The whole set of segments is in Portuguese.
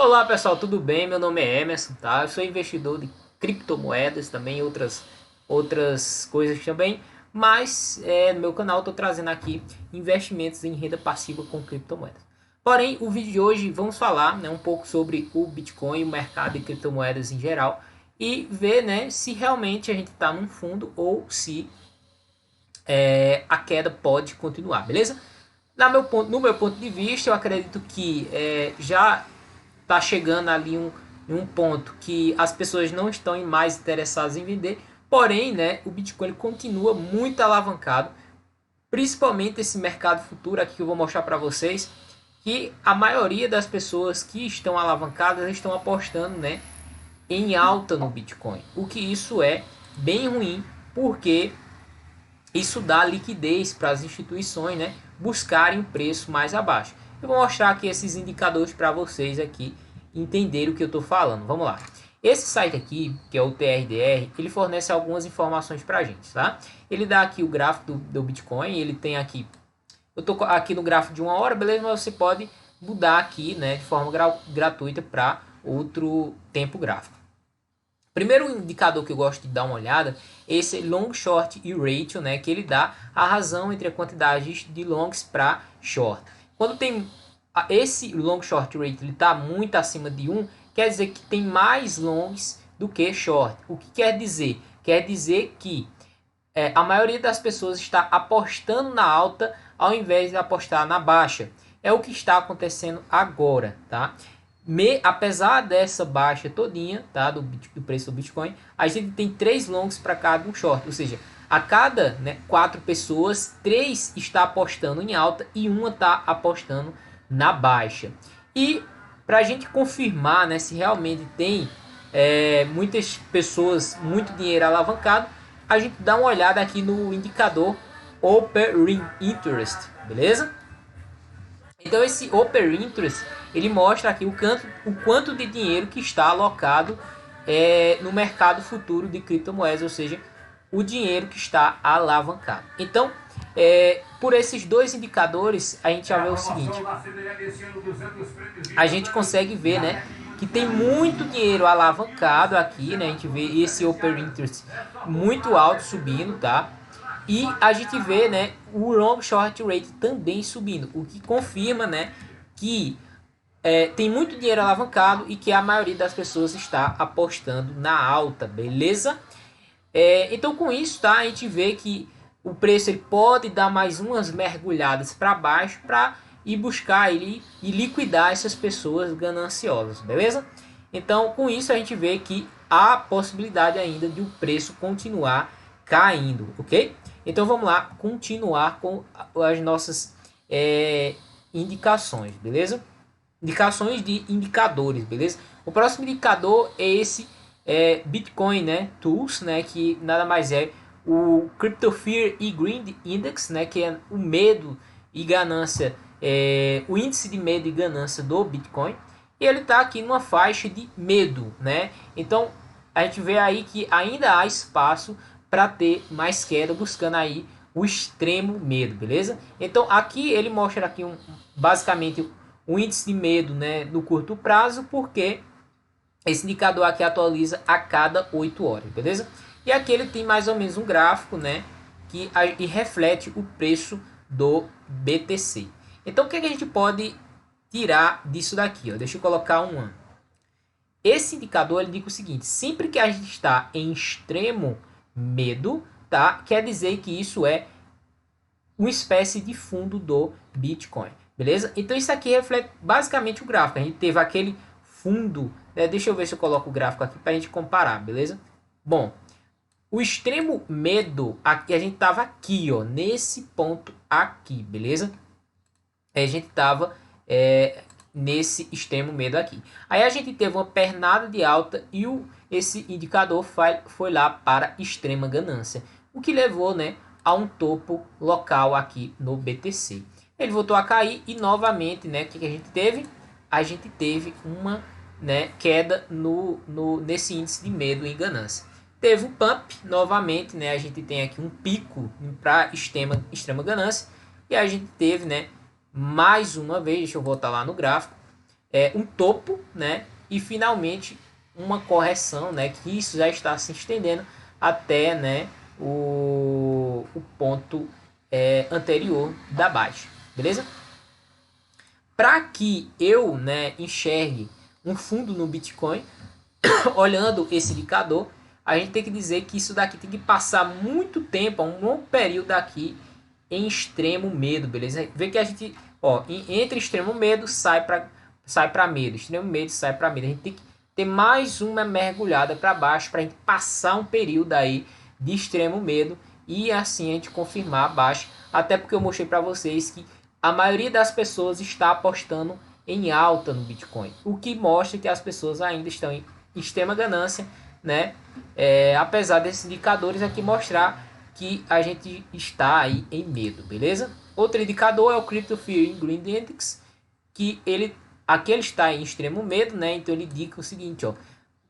Olá pessoal, tudo bem? Meu nome é Emerson, tá? Eu sou investidor de criptomoedas, também outras coisas também, mas no meu canal eu estou trazendo aqui investimentos em renda passiva com criptomoedas. Porém, o vídeo de hoje vamos falar, né, um pouco sobre o Bitcoin, o mercado de criptomoedas em geral e ver, né, se realmente a gente está num fundo ou se a queda pode continuar, beleza? No meu ponto de vista, eu acredito que já está chegando ali em um ponto que as pessoas não estão mais interessadas em vender, porém, né, o Bitcoin continua muito alavancado, principalmente esse mercado futuro aqui que eu vou mostrar para vocês, que a maioria das pessoas que estão alavancadas estão apostando, né, em alta no Bitcoin, o que isso é bem ruim, porque isso dá liquidez para as instituições, né, buscarem um preço mais abaixo. Eu vou mostrar aqui esses indicadores para vocês aqui entenderem o que eu estou falando. Vamos lá. Esse site aqui, que é o TRDR, ele fornece algumas informações para a gente, tá? Ele dá aqui o gráfico do Bitcoin, ele tem aqui, eu estou aqui no gráfico de 1 hora, beleza? Mas você pode mudar aqui, né, de forma gratuita para outro tempo gráfico. Primeiro indicador que eu gosto de dar uma olhada é esse long short e ratio, né, que ele dá a razão entre a quantidade de longs para short. Quando tem esse long short ratio ele está muito acima de 1, quer dizer que tem mais longs do que short. O que quer dizer? Quer dizer que a maioria das pessoas está apostando na alta ao invés de apostar na baixa. É o que está acontecendo agora, tá? Apesar dessa baixa todinha, tá, do preço do Bitcoin, a gente tem 3 longs para cada um short, ou seja, a cada, né, 4 pessoas, 3 está apostando em alta e uma está apostando na baixa. E para a gente confirmar, né, se realmente tem muitas pessoas, muito dinheiro alavancado, a gente dá uma olhada aqui no indicador Open Interest, beleza? Então esse Open Interest ele mostra aqui o quanto de dinheiro que está alocado no mercado futuro de criptomoedas, ou seja, o dinheiro que está alavancado. Então, por esses dois indicadores, a gente já vê o seguinte: a gente consegue ver, né, que tem muito dinheiro alavancado aqui, né? A gente vê esse Open Interest muito alto subindo, tá? E a gente vê, né, o long short rate também subindo, o que confirma, né, que tem muito dinheiro alavancado e que a maioria das pessoas está apostando na alta, beleza? Então com isso, tá, a gente vê que o preço ele pode dar mais umas mergulhadas para baixo para ir buscar ele e liquidar essas pessoas gananciosas, beleza? Então com isso a gente vê que há possibilidade ainda de o preço continuar caindo, ok? Então vamos lá continuar com as nossas indicações, beleza? Indicações de indicadores, beleza? O próximo indicador é esse Bitcoin, né, Tools, né, que nada mais é o Crypto Fear e Greed Index, né, que é o medo e ganância, o índice de medo e ganância do Bitcoin. E ele está aqui numa faixa de medo, né? Então a gente vê aí que ainda há espaço para ter mais queda, buscando aí o extremo medo, beleza? Então aqui ele mostra aqui basicamente o índice de medo, né, no curto prazo, porque esse indicador aqui atualiza a cada 8 horas, beleza? E aqui ele tem mais ou menos um gráfico, né, que reflete o preço do BTC. Então o que a gente pode tirar disso daqui? Ó? Deixa eu colocar um ano. Esse indicador ele indica o seguinte: sempre que a gente está em extremo medo, tá? Quer dizer que isso é uma espécie de fundo do Bitcoin, beleza? Então isso aqui reflete basicamente o gráfico. A gente teve aquele fundo, né? Deixa eu ver se eu coloco o gráfico aqui para a gente comparar, beleza? Bom, o extremo medo, aqui a gente tava aqui, ó, nesse ponto aqui, beleza? A gente tava nesse extremo medo aqui. Aí a gente teve uma pernada de alta e esse indicador foi lá para extrema ganância, o que levou, né, a um topo local aqui no BTC. Ele voltou a cair e novamente, né, o que a gente teve? A gente teve uma, né, queda nesse índice de medo e ganância. Teve um pump novamente, né, a gente tem aqui um pico para extrema ganância e a gente teve, né, mais uma vez, deixa eu voltar lá no gráfico, um topo, né? E finalmente uma correção, né? Que isso já está se estendendo até, né, o ponto anterior da baixa, beleza? Para que eu, né, enxergue um fundo no Bitcoin, olhando esse indicador, a gente tem que dizer que isso daqui tem que passar muito tempo, um longo período aqui em extremo medo, beleza? Vê que a gente, ó, entre extremo medo sai para medo, extremo medo sai para medo. A gente tem que ter mais uma mergulhada para baixo para a gente passar um período aí de extremo medo e assim a gente confirmar a baixa. Até porque eu mostrei para vocês que a maioria das pessoas está apostando em alta no Bitcoin, o que mostra que as pessoas ainda estão em extrema ganância, né? Apesar desses indicadores aqui mostrar que a gente está aí em medo, beleza? Outro indicador é o Crypto Fear Greed Index, que aqui ele está em extremo medo, né? Então ele indica o seguinte, ó,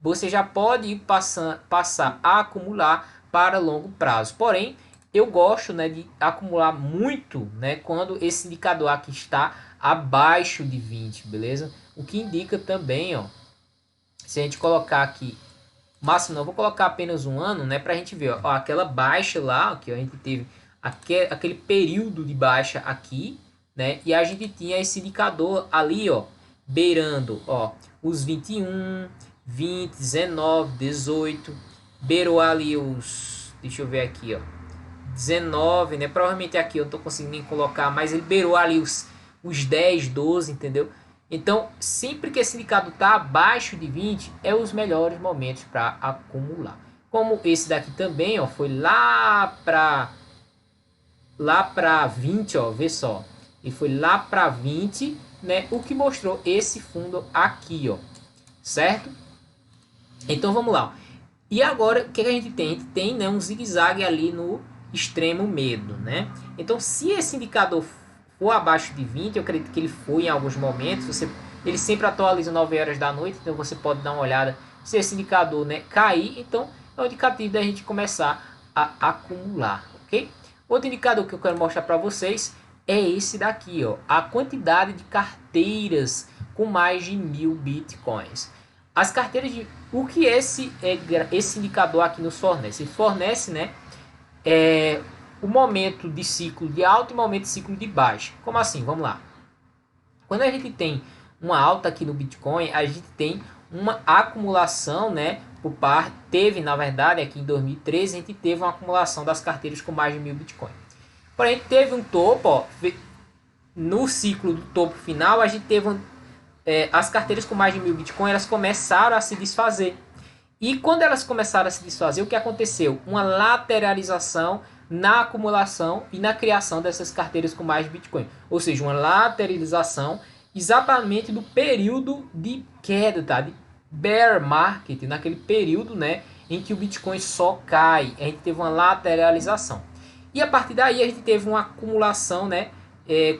você já pode passar a acumular para longo prazo. Porém, eu gosto, né, de acumular muito, né, quando esse indicador aqui está abaixo de 20, beleza? O que indica também, ó, se a gente colocar aqui, máximo não, vou colocar apenas um ano, né, pra gente ver, ó, aquela baixa lá, que a gente teve aquele período de baixa aqui, né, e a gente tinha esse indicador ali, ó, beirando, ó, os 21, 20, 19, 18, beirou ali os, deixa eu ver aqui, ó, 19, né, provavelmente aqui eu não tô conseguindo nem colocar, mas ele beirou ali os 10, 12, entendeu? Então, sempre que esse indicador está abaixo de 20, é os melhores momentos para acumular. Como esse daqui também, ó, foi lá para 20, ó, vê só. E foi lá para 20, né, o que mostrou esse fundo aqui, ó. Certo? Então vamos lá. E agora, o que a gente tem? A gente tem, né, um zigue-zague ali no extremo medo, né? Então, se esse indicador for abaixo de 20, eu acredito que ele foi em alguns momentos, ele sempre atualiza 9 horas da noite, então você pode dar uma olhada. Se esse indicador, né, cair, então é um indicativo da gente começar a acumular, ok? Outro indicador que eu quero mostrar para vocês é esse daqui, ó, a quantidade de carteiras com mais de 1000 bitcoins. As carteiras de... O que esse indicador aqui nos fornece? Ele fornece, né, o momento de ciclo de alta e o momento de ciclo de baixa. Como assim? Vamos lá. Quando a gente tem uma alta aqui no Bitcoin, a gente tem uma acumulação, né? Teve, na verdade, aqui em 2013, a gente teve uma acumulação das carteiras com mais de 1000 Bitcoin. Porém, teve um topo, ó, no ciclo do topo final, a gente teve as carteiras com mais de 1000 Bitcoin, elas começaram a se desfazer. E quando elas começaram a se desfazer, o que aconteceu? Uma lateralização na acumulação e na criação dessas carteiras com mais de Bitcoin. Ou seja, uma lateralização exatamente do período de queda, tá? De bear market, naquele período, né, em que o Bitcoin só cai. A gente teve uma lateralização. E a partir daí a gente teve uma acumulação, né,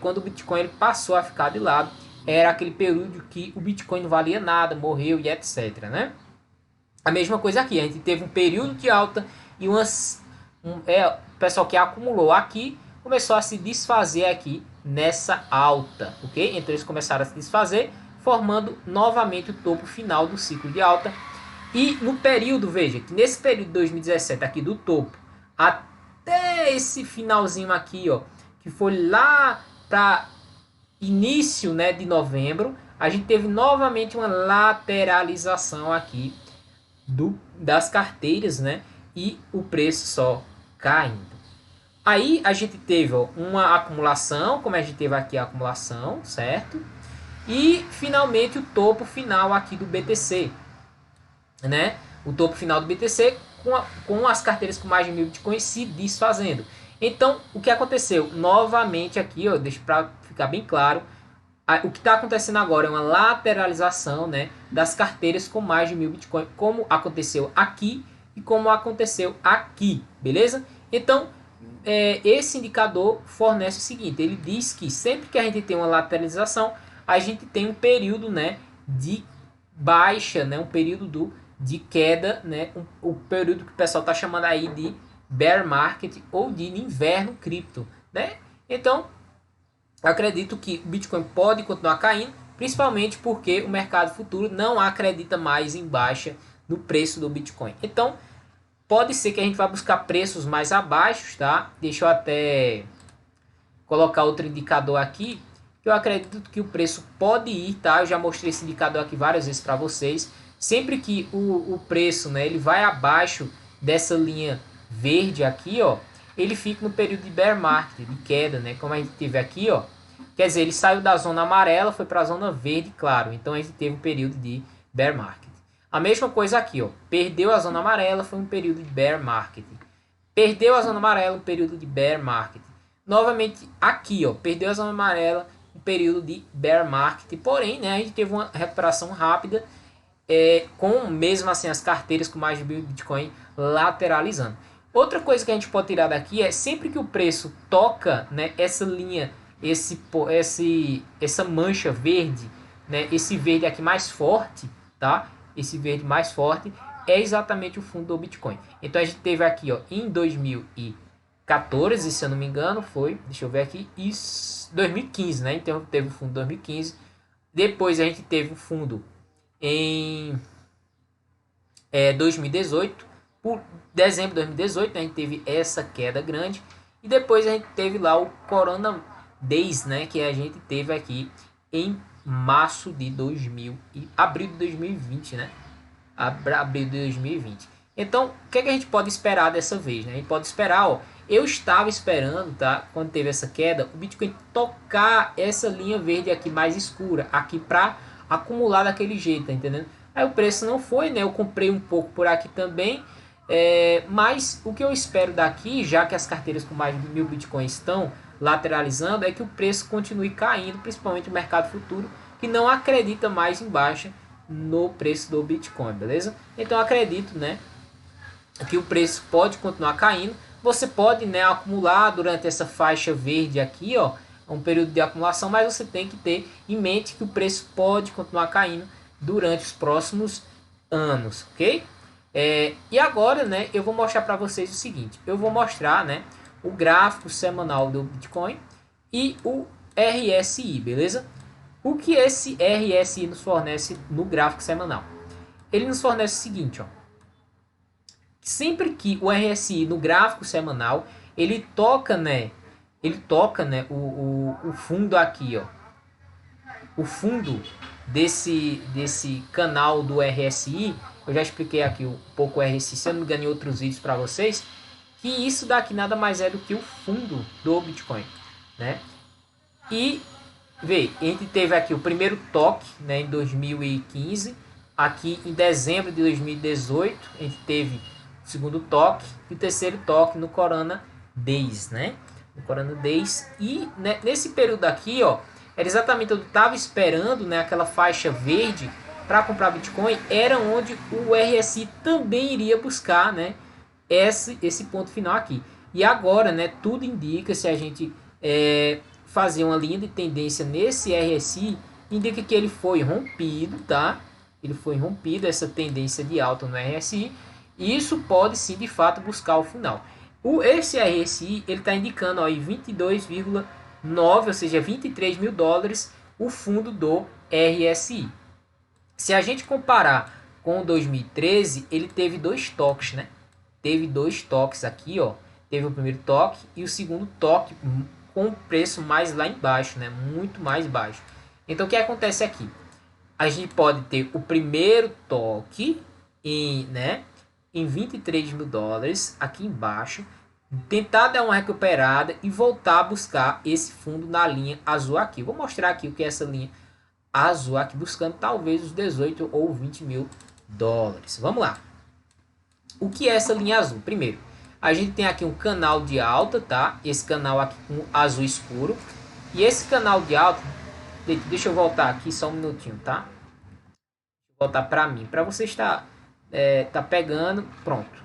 quando o Bitcoin ele passou a ficar de lado. Era aquele período que o Bitcoin não valia nada, morreu e etc, né? A mesma coisa aqui, a gente teve um período de alta e o pessoal que acumulou aqui começou a se desfazer aqui nessa alta, ok? Então eles começaram a se desfazer, formando novamente o topo final do ciclo de alta. E no período, veja, que nesse período de 2017 aqui do topo até esse finalzinho aqui, ó, que foi lá para início, né, de novembro, a gente teve novamente uma lateralização aqui das carteiras, né? E o preço só caindo. Aí a gente teve, ó, uma acumulação, como a gente teve aqui a acumulação, certo? E finalmente o topo final aqui do BTC, né? O topo final do BTC com as carteiras com mais de 1000 bitcoins se desfazendo. Então, o que aconteceu? Novamente aqui, ó, deixa para ficar bem claro, o que está acontecendo agora é uma lateralização, né, das carteiras com mais de 1000 Bitcoin, como aconteceu aqui e como aconteceu aqui, beleza? Então, esse indicador fornece o seguinte, ele diz que sempre que a gente tem uma lateralização, a gente tem um período, né, de baixa, né, um período de queda, né, o período que o pessoal está chamando aí de bear market ou de inverno cripto, né? Então, eu acredito que o Bitcoin pode continuar caindo, principalmente porque o mercado futuro não acredita mais em baixa no preço do Bitcoin. Então, pode ser que a gente vá buscar preços mais abaixo, tá? Deixa eu até colocar outro indicador aqui, que eu acredito que o preço pode ir, tá? Eu já mostrei esse indicador aqui várias vezes para vocês. Sempre que o preço, né, ele vai abaixo dessa linha verde aqui, ó, ele fica no período de bear market, de queda, né? Como a gente teve aqui, ó. Quer dizer, ele saiu da zona amarela, foi para a zona verde, claro. Então a gente teve um período de bear market. A mesma coisa aqui, ó. Perdeu a zona amarela, foi um período de bear market. Perdeu a zona amarela, um período de bear market. Novamente aqui, ó, perdeu a zona amarela, um período de bear market. Porém, né, a gente teve uma recuperação rápida, com mesmo assim as carteiras com mais de Bitcoin lateralizando. Outra coisa que a gente pode tirar daqui é sempre que o preço toca, né, essa linha, essa mancha verde, né, esse verde aqui mais forte, tá? Esse verde mais forte é exatamente o fundo do Bitcoin. Então a gente teve aqui, ó, em 2014, se eu não me engano, foi, deixa eu ver aqui, isso, 2015, né? Então teve o fundo 2015. Depois a gente teve o fundo em 2018, por dezembro de 2018, né, a gente teve essa queda grande. E depois a gente teve lá o Corona Days, né, que a gente teve aqui em março de abril de 2020, né? Abril de 2020. Então, o que a gente pode esperar dessa vez, né? A gente pode esperar, ó, eu estava esperando, tá? Quando teve essa queda, o Bitcoin tocar essa linha verde aqui mais escura, aqui para acumular daquele jeito, tá entendendo? Aí o preço não foi, né? Eu comprei um pouco por aqui também, mas o que eu espero daqui, já que as carteiras com mais de 1000 Bitcoins estão lateralizando, é que o preço continue caindo, principalmente o mercado futuro, que não acredita mais em baixa no preço do Bitcoin, beleza? Então eu acredito, né, que o preço pode continuar caindo. Você pode, né, acumular durante essa faixa verde aqui, ó, um período de acumulação, mas você tem que ter em mente que o preço pode continuar caindo durante os próximos anos, ok? E agora, né, eu vou mostrar para vocês o seguinte. Eu vou mostrar, né, o gráfico semanal do Bitcoin e o RSI, beleza? O que esse RSI nos fornece no gráfico semanal? Ele nos fornece o seguinte, ó. Sempre que o RSI no gráfico semanal, ele toca, né, o fundo aqui, ó. O fundo desse canal do RSI, eu já expliquei aqui um pouco o RSI, se eu não me engano, em outros vídeos para vocês, que isso daqui nada mais é do que o fundo do Bitcoin, né? E vê, a gente teve aqui o primeiro toque, né, em 2015, aqui em dezembro de 2018 a gente teve o segundo toque e o terceiro toque no Corona Days, né? No Corona Days. E, né, nesse período aqui, ó, era exatamente onde eu estava esperando, né, aquela faixa verde para comprar Bitcoin, era onde o RSI também iria buscar, né, esse ponto final aqui. E agora, né, tudo indica, se a gente fazer uma linha de tendência nesse RSI, indica que ele foi rompido, tá? Ele foi rompido, essa tendência de alta no RSI. E isso pode sim, de fato, buscar o final. Esse RSI, ele está indicando aí 22,9, ou seja, 23 mil dólares, o fundo do RSI. Se a gente comparar com 2013, ele teve dois toques, né? Teve dois toques aqui, ó. Teve o primeiro toque e o segundo toque com o preço mais lá embaixo, né? Muito mais baixo. Então o que acontece aqui? A gente pode ter o primeiro toque em 23 mil dólares aqui embaixo, tentar dar uma recuperada e voltar a buscar esse fundo na linha azul aqui. Vou mostrar aqui o que é essa linha azul aqui, buscando talvez os 18 ou 20 mil dólares. Vamos lá. O que é essa linha azul? Primeiro, a gente tem aqui um canal de alta, tá? Esse canal aqui com azul escuro. E esse canal de alta, deixa eu voltar aqui só um minutinho, tá? Vou voltar para mim, para você estar tá pegando, pronto.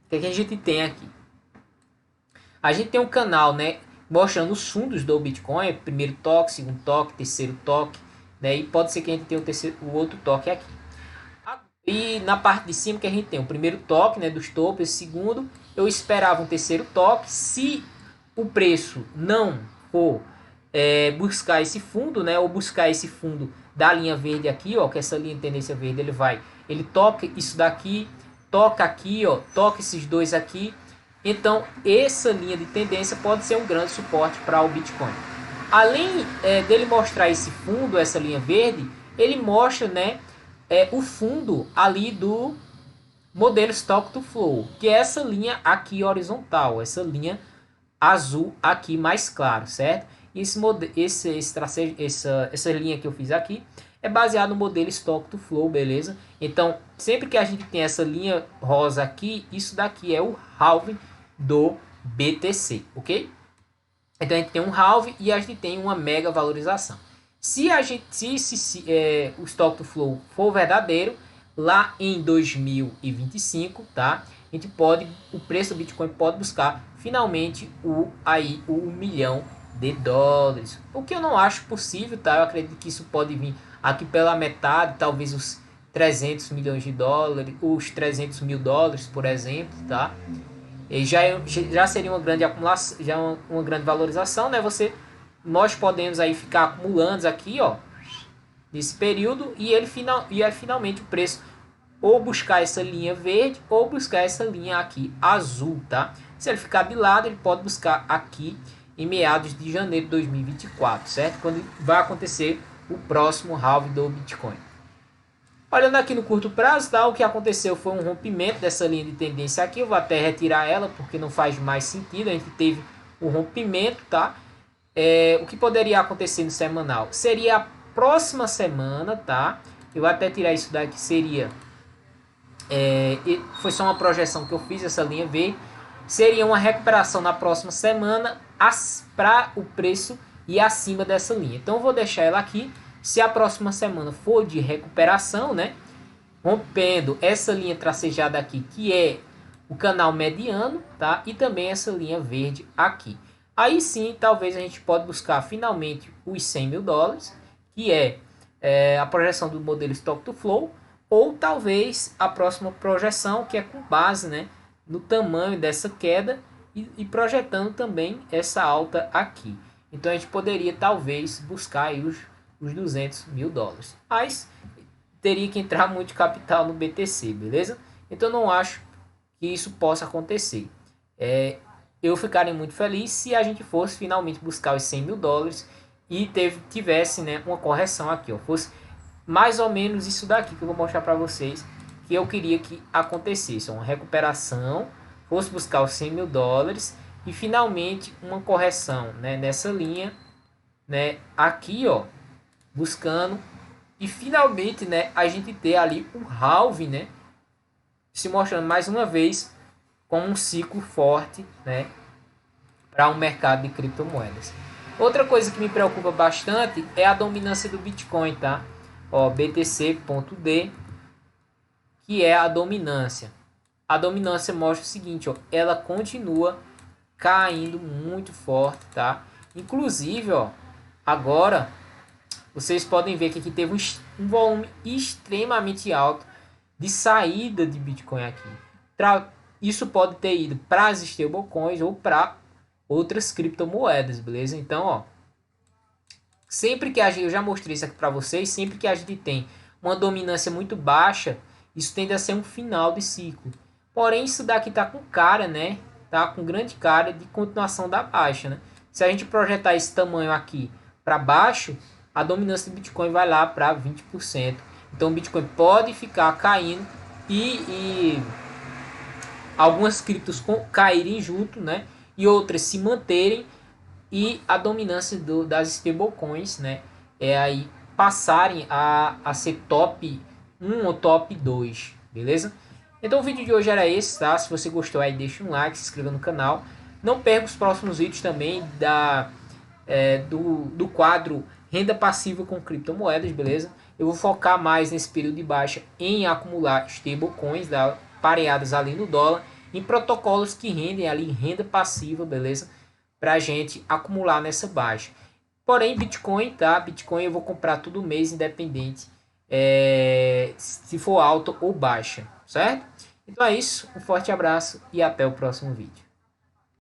O que a gente tem aqui? A gente tem um canal, né, mostrando os fundos do Bitcoin, primeiro toque, segundo toque, terceiro toque, né? E pode ser que a gente tenha o outro toque aqui. E na parte de cima que a gente tem o primeiro toque, né, dos topos, esse segundo, eu esperava um terceiro toque. Se o preço não for buscar esse fundo, né? Ou buscar esse fundo da linha verde aqui, ó, que essa linha de tendência verde ele toca isso daqui, toca aqui, ó, toca esses dois aqui. Então, essa linha de tendência pode ser um grande suporte para o Bitcoin. Além dele mostrar esse fundo, essa linha verde, ele mostra, né, o fundo ali do modelo Stock to Flow, que é essa linha aqui horizontal, essa linha azul aqui mais claro, certo? E essa linha que eu fiz aqui é baseado no modelo Stock to Flow, beleza? Então, sempre que a gente tem essa linha rosa aqui, isso daqui é o halving do BTC, ok? Então a gente tem um halving e a gente tem uma mega valorização. Se o Stock to Flow for verdadeiro, lá em 2025, tá? O preço do Bitcoin pode buscar finalmente o $1 milhão. O que eu não acho possível, tá? Eu acredito que isso pode vir aqui pela metade, talvez os 300 milhões de dólares, os 300 mil dólares, por exemplo, tá? E já seria uma grande acumulação, já uma grande valorização, né? Nós podemos aí ficar acumulando aqui, ó, nesse período e finalmente o preço ou buscar essa linha verde ou buscar essa linha aqui azul, tá? Se ele ficar de lado, ele pode buscar aqui em meados de janeiro de 2024, certo? Quando vai acontecer o próximo halving do Bitcoin. Olhando aqui no curto prazo, tá? O que aconteceu foi um rompimento dessa linha de tendência aqui. Eu vou até retirar ela porque não faz mais sentido. A gente teve um rompimento, tá? O que poderia acontecer no semanal? Seria a próxima semana, tá? Eu vou até tirar isso daqui, seria... foi só uma projeção que eu fiz, essa linha V. Seria uma recuperação na próxima semana para o preço ir acima dessa linha. Então eu vou deixar ela aqui. Se a próxima semana for de recuperação, né, rompendo essa linha tracejada aqui, que é o canal mediano, tá? E também essa linha verde aqui. Aí sim, talvez a gente pode buscar finalmente os 100 mil dólares, que é a projeção do modelo Stock to Flow, ou talvez a próxima projeção, que é com base, né, no tamanho dessa queda e projetando também essa alta aqui. Então a gente poderia talvez buscar aí os 200 mil dólares. Mas teria que entrar muito capital no BTC, beleza? Então não acho que isso possa acontecer. Eu ficaria muito feliz se a gente fosse finalmente buscar os 100 mil dólares e tivesse, né, uma correção aqui, ó, fosse mais ou menos isso daqui que eu vou mostrar para vocês, que eu queria que acontecesse, uma recuperação, fosse buscar os 100 mil dólares e finalmente uma correção, né, nessa linha, né, aqui, ó, buscando e finalmente, né, a gente ter ali o halving, né, se mostrando mais uma vez como um ciclo forte, né, para um mercado de criptomoedas. Outra coisa que me preocupa bastante é a dominância do Bitcoin, tá? Ó, BTC.D, que é a dominância. A dominância mostra o seguinte, ó, ela continua caindo muito forte, tá? Inclusive, ó, agora vocês podem ver que aqui teve um volume extremamente alto de saída de Bitcoin aqui. Isso pode ter ido para as stablecoins ou para outras criptomoedas, beleza? Então, ó, sempre que eu já mostrei isso aqui para vocês, sempre que a gente tem uma dominância muito baixa, isso tende a ser um final de ciclo. Porém, isso daqui tá com cara, né? Tá com grande cara de continuação da baixa, né? Se a gente projetar esse tamanho aqui para baixo, a dominância do Bitcoin vai lá para 20%. Então o Bitcoin pode ficar caindo e algumas criptos caírem junto, né? E outras se manterem e a dominância das stablecoins, né? Aí passarem a ser top 1 ou top 2, beleza? Então o vídeo de hoje era esse, tá? Se você gostou aí, deixa um like, se inscreva no canal. Não perca os próximos vídeos também do quadro Renda Passiva com Criptomoedas, beleza? Eu vou focar mais nesse período de baixa em acumular stablecoins pareadas ali no dólar, em protocolos que rendem ali renda passiva, beleza? Pra gente acumular nessa baixa. Porém, Bitcoin, tá? Bitcoin eu vou comprar todo mês, independente se for alta ou baixa, certo? Então é isso, um forte abraço e até o próximo vídeo.